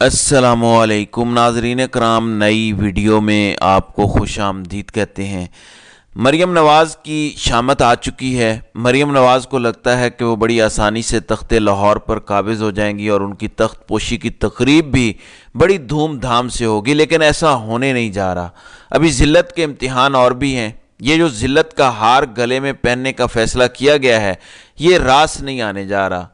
السلام علیکم ناظرین کرام، نئی ویڈیو میں آپ کو خوش آمدید کہتے ہیں۔ مریم نواز کی شامت آ چکی ہے۔ مریم نواز کو لگتا ہے کہ وہ بڑی آسانی سے تخت لاہور پر قابض ہو جائیں گی اور ان کی تخت پوشی کی تقریب بھی بڑی دھوم دھام سے ہوگی، لیکن ایسا ہونے نہیں جا رہا۔ ابھی ذلت کے امتحان اور بھی ہیں۔ یہ جو ذلت کا ہار گلے میں پہننے کا فیصلہ کیا گیا ہے، یہ راس نہیں آنے جا رہا۔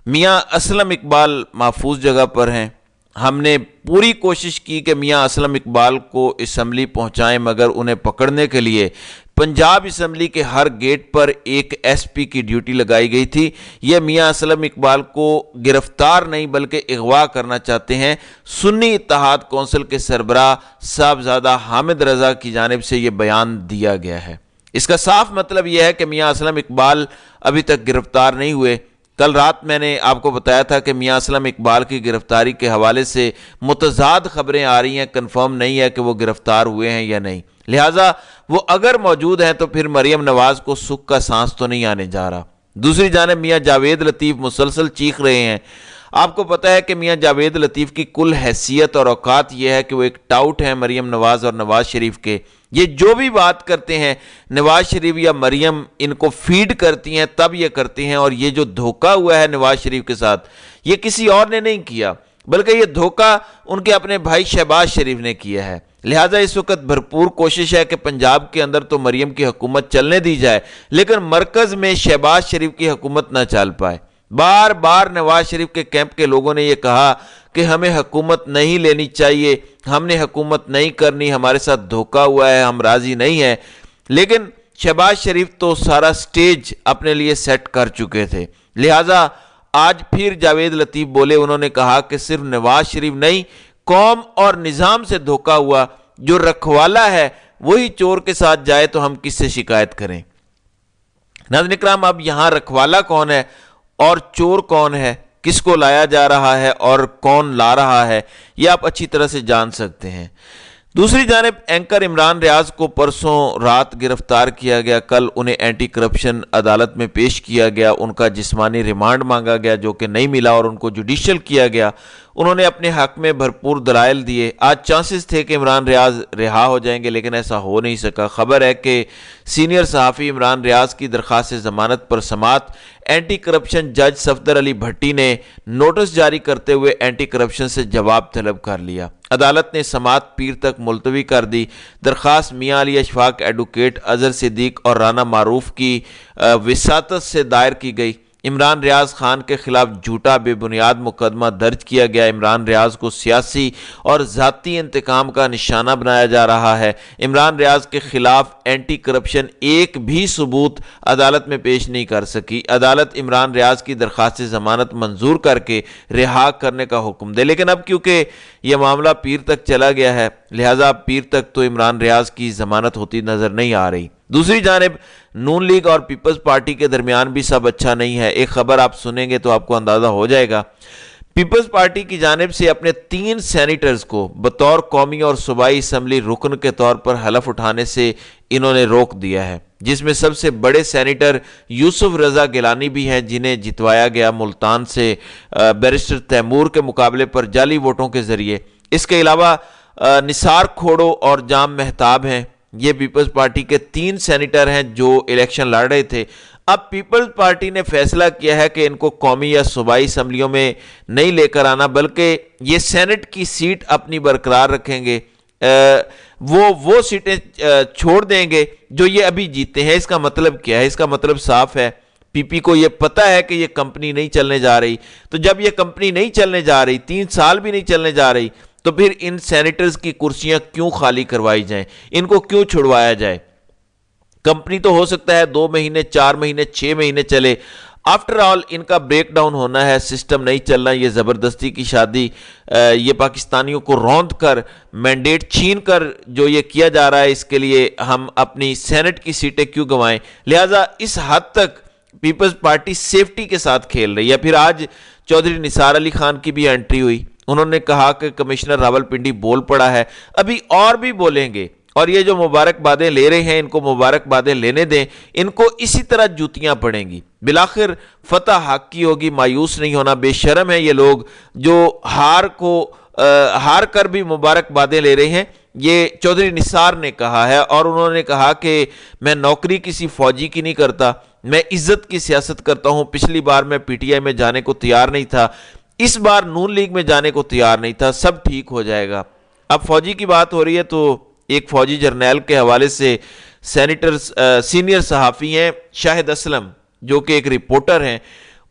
میاں اسلم اقبال محفوظ جگہ پر ہیں۔ ہم نے پوری کوشش کی کہ میاں اسلم اقبال کو اسمبلی پہنچائیں، مگر انہیں پکڑنے کے لیے پنجاب اسمبلی کے ہر گیٹ پر ایک ایس پی کی ڈیوٹی لگائی گئی تھی۔ یہ میاں اسلم اقبال کو گرفتار نہیں بلکہ اغوا کرنا چاہتے ہیں۔ سنی اتحاد کونسل کے سربراہ صاحبزادہ حامد رضا کی جانب سے یہ بیان دیا گیا ہے۔ اس کا صاف مطلب یہ ہے کہ میاں اسلم اقبال ابھی تک گرفتار نہیں ہوئے۔ کل رات میں نے آپ کو بتایا تھا کہ میاں اسلم اقبال کی گرفتاری کے حوالے سے متضاد خبریں آ رہی ہیں، کنفرم نہیں ہے کہ وہ گرفتار ہوئے ہیں یا نہیں، لہٰذا وہ اگر موجود ہیں تو پھر مریم نواز کو سکھ کا سانس تو نہیں آنے جا رہا۔ دوسری جانب میاں جاوید لطیف مسلسل چیخ رہے ہیں۔ آپ کو پتہ ہے کہ میاں جاوید لطیف کی کل حیثیت اور اوقات یہ ہے کہ وہ ایک ٹاؤٹ ہیں مریم نواز اور نواز شریف کے۔ یہ جو بھی بات کرتے ہیں نواز شریف یا مریم ان کو فیڈ کرتی ہیں، تب یہ کرتے ہیں۔ اور یہ جو دھوکہ ہوا ہے نواز شریف کے ساتھ، یہ کسی اور نے نہیں کیا، بلکہ یہ دھوکہ ان کے اپنے بھائی شہباز شریف نے کیا ہے۔ لہٰذا اس وقت بھرپور کوشش ہے کہ پنجاب کے اندر تو مریم کی حکومت چلنے دی جائے، لیکن مرکز میں شہباز شریف کی حکومت نہ چل پائے۔ بار بار نواز شریف کے کیمپ کے لوگوں نے یہ کہا کہ ہمیں حکومت نہیں لینی چاہیے، ہم نے حکومت نہیں کرنی، ہمارے ساتھ دھوکہ ہوا ہے، ہم راضی نہیں ہیں، لیکن شہباز شریف تو سارا سٹیج اپنے لیے سیٹ کر چکے تھے۔ لہٰذا آج پھر جاوید لطیف بولے، انہوں نے کہا کہ صرف نواز شریف نہیں، قوم اور نظام سے دھوکہ ہوا، جو رکھوالا ہے وہی چور کے ساتھ جائے تو ہم کس سے شکایت کریں۔ ناظرین اکرام، اب یہاں رکھوالا کون ہے اور چور کون ہے، کس کو لایا جا رہا ہے اور کون لا رہا ہے، یہ آپ اچھی طرح سے جان سکتے ہیں۔ دوسری جانب اینکر عمران ریاض کو پرسوں رات گرفتار کیا گیا، کل انہیں اینٹی کرپشن عدالت میں پیش کیا گیا، ان کا جسمانی ریمانڈ مانگا گیا جو کہ نہیں ملا اور ان کو جوڈیشل کیا گیا۔ انہوں نے اپنے حق میں بھرپور دلائل دیے۔ آج چانسز تھے کہ عمران ریاض رہا ہو جائیں گے، لیکن ایسا ہو نہیں سکا۔ خبر ہے کہ سینئر صحافی عمران ریاض کی درخواست ضمانت پر سماعت اینٹی کرپشن جج صفدر علی بھٹی نے نوٹس جاری کرتے ہوئے اینٹی کرپشن سے جواب طلب کر لیا۔ عدالت نے سماعت پیر تک ملتوی کر دی۔ درخواست میاں علی اشفاق ایڈوکیٹ اظہر صدیق اور رانا معروف کی وساطت سے دائر کی گئی۔ عمران ریاض خان کے خلاف جھوٹا بے بنیاد مقدمہ درج کیا گیا۔ عمران ریاض کو سیاسی اور ذاتی انتقام کا نشانہ بنایا جا رہا ہے۔ عمران ریاض کے خلاف اینٹی کرپشن ایک بھی ثبوت عدالت میں پیش نہیں کر سکی۔ عدالت عمران ریاض کی درخواست ضمانت منظور کر کے رہا کرنے کا حکم دے، لیکن اب کیونکہ یہ معاملہ پیر تک چلا گیا ہے، لہٰذا پیر تک تو عمران ریاض کی ضمانت ہوتی نظر نہیں آ رہی۔ دوسری جانب نون لیگ اور پیپلز پارٹی کے درمیان بھی سب اچھا نہیں ہے۔ ایک خبر آپ سنیں گے تو آپ کو اندازہ ہو جائے گا۔ پیپلز پارٹی کی جانب سے اپنے 3 سینیٹرز کو بطور قومی اور صوبائی اسمبلی رکن کے طور پر حلف اٹھانے سے انہوں نے روک دیا ہے، جس میں سب سے بڑے سینیٹر یوسف رضا گیلانی بھی ہیں، جنہیں جتوایا گیا ملتان سے بیرسٹر تیمور کے مقابلے پر جعلی ووٹوں کے ذریعے۔ اس کے علاوہ نثار کھوڑو اور جام مہتاب ہیں۔ یہ پیپلز پارٹی کے 3 سینیٹر ہیں جو الیکشن لڑ رہے تھے۔ اب پیپلز پارٹی نے فیصلہ کیا ہے کہ ان کو قومی یا صوبائی اسمبلیوں میں نہیں لے کر آنا، بلکہ یہ سینٹ کی سیٹ اپنی برقرار رکھیں گے۔ وہ سیٹیں چھوڑ دیں گے جو یہ ابھی جیتے ہیں۔ اس کا مطلب کیا ہے؟ اس کا مطلب صاف ہے، پی پی کو یہ پتہ ہے کہ یہ کمپنی نہیں چلنے جا رہی، تو جب یہ کمپنی نہیں چلنے جا رہی، 3 سال بھی نہیں چلنے جا رہی، تو پھر ان سینیٹرز کی کرسیاں کیوں خالی کروائی جائیں، ان کو کیوں چھڑوایا جائے؟ کمپنی تو ہو سکتا ہے 2 مہینے 4 مہینے 6 مہینے چلے، آفٹر آل ان کا بریک ڈاؤن ہونا ہے، سسٹم نہیں چلنا۔ یہ زبردستی کی شادی، یہ پاکستانیوں کو روند کر مینڈیٹ چھین کر جو یہ کیا جا رہا ہے، اس کے لیے ہم اپنی سینٹ کی سیٹیں کیوں گنوائیں؟ لہٰذا اس حد تک پیپلز پارٹی سیفٹی کے ساتھ کھیل رہی ہے۔ پھر آج چودھری نثار علی خان کی بھی انٹری ہوئی۔ انہوں نے کہا کہ کمشنر راولپنڈی بول پڑا ہے، ابھی اور بھی بولیں گے، اور یہ جو مبارکبادیں لے رہے ہیں ان کو مبارکبادیں لینے دیں، ان کو اسی طرح جوتیاں پڑیں گی، بالآخر فتح حق کی ہوگی۔ مایوس نہیں ہونا، بے شرم ہے یہ لوگ جو ہار کو ہار کر بھی مبارکبادیں لے رہے ہیں۔ یہ چودھری نثار نے کہا ہے، اور انہوں نے کہا کہ میں نوکری کسی فوجی کی نہیں کرتا، میں عزت کی سیاست کرتا ہوں۔ پچھلی بار میں پی ٹی آئی میں جانے کو تیار نہیں تھا، اس بار نون لیگ میں جانے کو تیار نہیں تھا، سب ٹھیک ہو جائے گا۔ اب فوجی کی بات ہو رہی ہے تو ایک فوجی جرنیل کے حوالے سے سینئر صحافی ہیں شاہد اسلم، جو کہ ایک رپورٹر ہیں،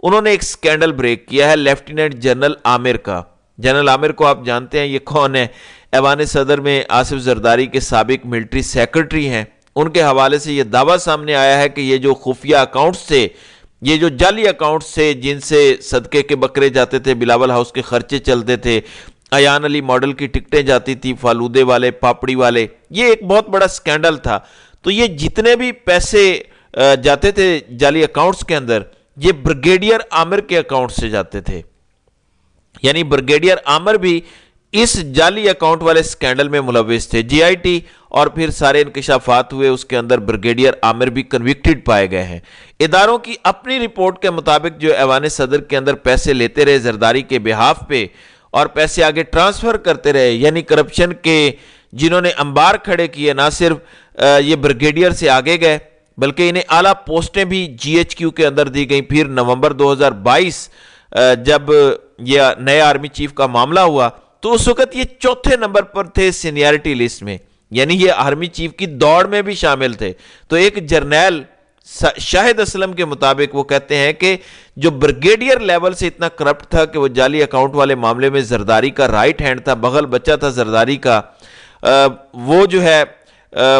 انہوں نے ایک سکینڈل بریک کیا ہے لیفٹیننٹ جنرل عامر کا۔ جنرل عامر کو آپ جانتے ہیں، یہ کون ہے؟ ایوان صدر میں آصف زرداری کے سابق ملٹری سیکرٹری ہیں۔ ان کے حوالے سے یہ دعویٰ سامنے آیا ہے کہ یہ جو خفیہ اکاؤنٹس تھے، یہ جو جعلی اکاؤنٹس تھے جن سے صدقے کے بکرے جاتے تھے، بلاول ہاؤس کے خرچے چلتے تھے، ایان علی ماڈل کی ٹکٹیں جاتی تھی، فالودے والے، پاپڑی والے، یہ ایک بہت بڑا سکینڈل تھا۔ تو یہ جتنے بھی پیسے جاتے تھے جعلی اکاؤنٹس کے اندر، یہ بریگیڈیئر عامر کے اکاؤنٹ سے جاتے تھے، یعنی بریگیڈیئر عامر بھی اس جعلی اکاؤنٹ والے سکینڈل میں ملوث تھے۔ جی آئی ٹی اور پھر سارے انکشافات ہوئے، اس کے اندر بریگیڈیئر عامر بھی کنوکٹڈ پائے گئے ہیں۔ اداروں کی اپنی رپورٹ کے مطابق جو ایوان صدر کے اندر پیسے لیتے رہے زرداری کے بہاف پہ اور پیسے آگے ٹرانسفر کرتے رہے، یعنی کرپشن کے جنہوں نے انبار کھڑے کیے، نہ صرف یہ بریگیڈیئر سے آگے گئے بلکہ انہیں اعلیٰ پوسٹیں بھی جی ایچ کیو کے اندر دی گئیں۔ پھر نومبر 2022 جب یہ نئے آرمی چیف کا معاملہ ہوا تو اس وقت یہ چوتھے نمبر پر تھے سینیارٹی لسٹ میں، یعنی یہ آرمی چیف کی دوڑ میں بھی شامل تھے۔ تو ایک جرنیل شاہد اسلم کے مطابق وہ کہتے ہیں کہ جو بریگیڈیئر لیول سے اتنا کرپٹ تھا کہ وہ جعلی اکاؤنٹ والے معاملے میں زرداری کا رائٹ ہینڈ تھا، بغل بچہ تھا زرداری کا، وہ جو ہے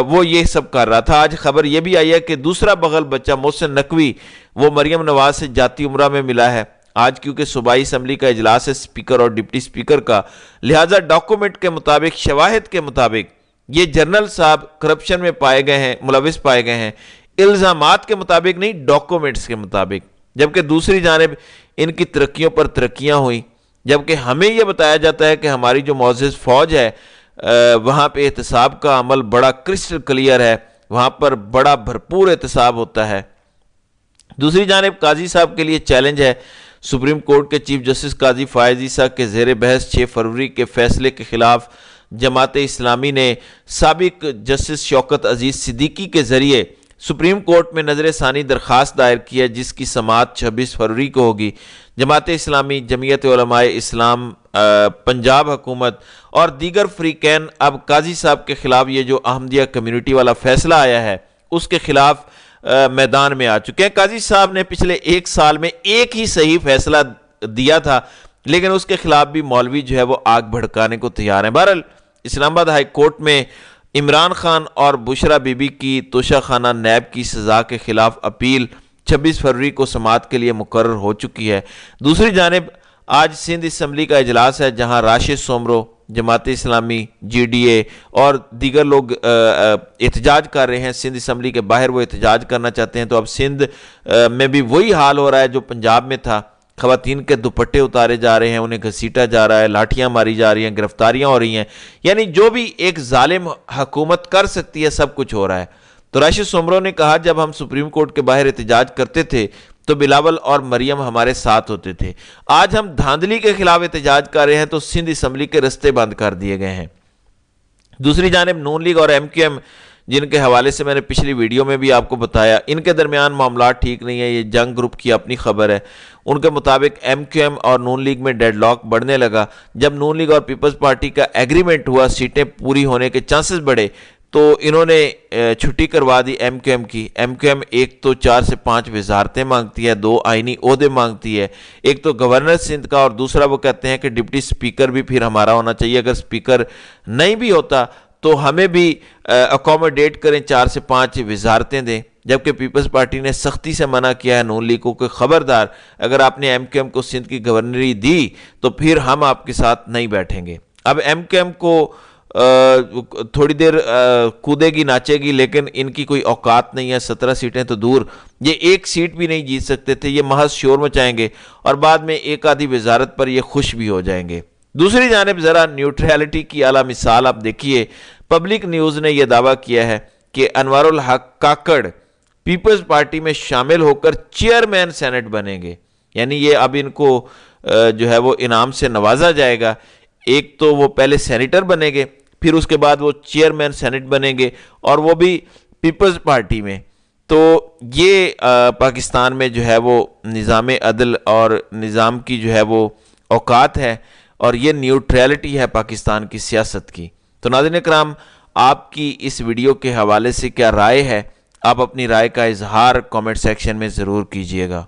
وہ یہ سب کر رہا تھا۔ آج خبر یہ بھی آئی ہے کہ دوسرا بغل بچہ محسن نقوی وہ مریم نواز سے جاتی عمرہ میں ملا ہے۔ آج کیونکہ صوبائی اسمبلی کا اجلاس ہے سپیکر اور ڈپٹی سپیکر کا، لہٰذا ڈاکومنٹ کے مطابق، شواہد کے مطابق یہ جنرل صاحب کرپشن میں پائے گئے ہیں، ملوث پائے گئے ہیں، الزامات کے مطابق نہیں، ڈاکومنٹس کے مطابق۔ جبکہ دوسری جانب ان کی ترقیوں پر ترقیاں ہوئیں، جبکہ ہمیں یہ بتایا جاتا ہے کہ ہماری جو معزز فوج ہے وہاں پہ احتساب کا عمل بڑا کرسٹل کلیئر ہے، وہاں پر بڑا بھرپور احتساب ہوتا ہے۔ دوسری جانب قاضی صاحب کے لیے چیلنج ہے۔ سپریم کورٹ کے چیف جسٹس قاضی فائز عیسیٰ کے زیر بحث 6 فروری کے فیصلے کے خلاف جماعت اسلامی نے سابق جسٹس شوکت عزیز صدیقی کے ذریعے سپریم کورٹ میں نظر ثانی درخواست دائر کی ہے، جس کی سماعت 26 فروری کو ہوگی۔ جماعت اسلامی، جمعیت علماء اسلام، پنجاب حکومت اور دیگر فریقین اب قاضی صاحب کے خلاف یہ جو احمدیہ کمیونٹی والا فیصلہ آیا ہے اس کے خلاف میدان میں آ چکے ہیں۔ قاضی صاحب نے پچھلے 1 سال میں ایک ہی صحیح فیصلہ دیا تھا، لیکن اس کے خلاف بھی مولوی جو ہے وہ آگ بھڑکانے کو تیار ہیں۔ بہرحال اسلام آباد ہائی کورٹ میں عمران خان اور بشرا بی بی کی توشہ خانہ نیب کی سزا کے خلاف اپیل 26 فروری کو سماعت کے لیے مقرر ہو چکی ہے۔ دوسری جانب آج سندھ اسمبلی کا اجلاس ہے، جہاں Rashid Soomro, Jamaat Islami, G D A اور دیگر لوگ احتجاج کر رہے ہیں۔ سندھ اسمبلی کے باہر وہ احتجاج کرنا چاہتے ہیں۔ تو اب سندھ میں بھی وہی حال ہو رہا ہے جو پنجاب میں تھا، خواتین کے دوپٹے اتارے جا رہے ہیں، انہیں گھسیٹا جا رہا ہے، لاٹھیاں ماری جا رہی ہیں، گرفتاریاں ہو رہی ہیں، یعنی جو بھی ایک ظالم حکومت کر سکتی ہے سب کچھ ہو رہا ہے۔ تو راشد سومرو نے کہا جب ہم سپریم کورٹ کے باہر احتجاج کرتے تھے تو بلاول اور مریم ہمارے ساتھ ہوتے تھے، آج ہم دھاندلی کے خلاف احتجاج کر رہے ہیں تو سندھ اسمبلی کے رستے بند کر دیے گئے ہیں۔ دوسری جانب نون لیگ اور ایم کیو ایم، جن کے حوالے سے میں نے پچھلی ویڈیو میں بھی آپ کو بتایا، ان کے درمیان معاملات ٹھیک نہیں ہے، یہ جنگ گروپ کی اپنی خبر ہے۔ ان کے مطابق ایم کیو ایم اور نون لیگ میں ڈیڈ لاک بڑھنے لگا۔ جب نون لیگ اور پیپلز پارٹی کا ایگریمنٹ ہوا، سیٹیں پوری ہونے کے چانسز بڑھے، تو انہوں نے چھٹی کروا دی ایم کیو ایم کی۔ ایم کیو ایم ایک تو 4 سے 5 وزارتیں مانگتی ہے، 2 آئینی عہدے مانگتی ہے، ایک تو گورنر سندھ کا، اور دوسرا وہ کہتے ہیں کہ ڈپٹی سپیکر بھی پھر ہمارا ہونا چاہیے، اگر سپیکر نہیں بھی ہوتا تو ہمیں بھی اکوموڈیٹ کریں، 4 سے 5 وزارتیں دیں۔ جبکہ پیپلز پارٹی نے سختی سے منع کیا ہے نون لیگ کو کہ خبردار، اگر آپ نے ایم کیو ایم کو سندھ کی گورنری دی تو پھر ہم آپ کے ساتھ نہیں بیٹھیں گے۔ اب ایم کیو ایم کو تھوڑی دیر کودے گی ناچے گی، لیکن ان کی کوئی اوقات نہیں ہے، 17 سیٹیں تو دور، یہ ایک سیٹ بھی نہیں جیت سکتے تھے، یہ محض شور مچائیں گے اور بعد میں ایک آدھی وزارت پر یہ خوش بھی ہو جائیں گے۔ دوسری جانب ذرا نیوٹریلٹی کی اعلیٰ مثال آپ دیکھیے، پبلک نیوز نے یہ دعویٰ کیا ہے کہ انوار الحق کاکڑ پیپلز پارٹی میں شامل ہو کر چیئرمین سینٹ بنیں گے، یعنی یہ اب ان کو جو ہے وہ انعام سے نوازا جائے گا۔ ایک تو وہ پہلے سینیٹر بنیں گے، پھر اس کے بعد وہ چیئرمین سینٹ بنیں گے، اور وہ بھی پیپلز پارٹی میں۔ تو یہ پاکستان میں جو ہے وہ نظام عدل اور نظام کی جو ہے وہ اوقات ہے، اور یہ نیوٹریلٹی ہے پاکستان کی سیاست کی۔ تو ناظرین اکرام، آپ کی اس ویڈیو کے حوالے سے کیا رائے ہے؟ آپ اپنی رائے کا اظہار کامنٹ سیکشن میں ضرور کیجیے گا۔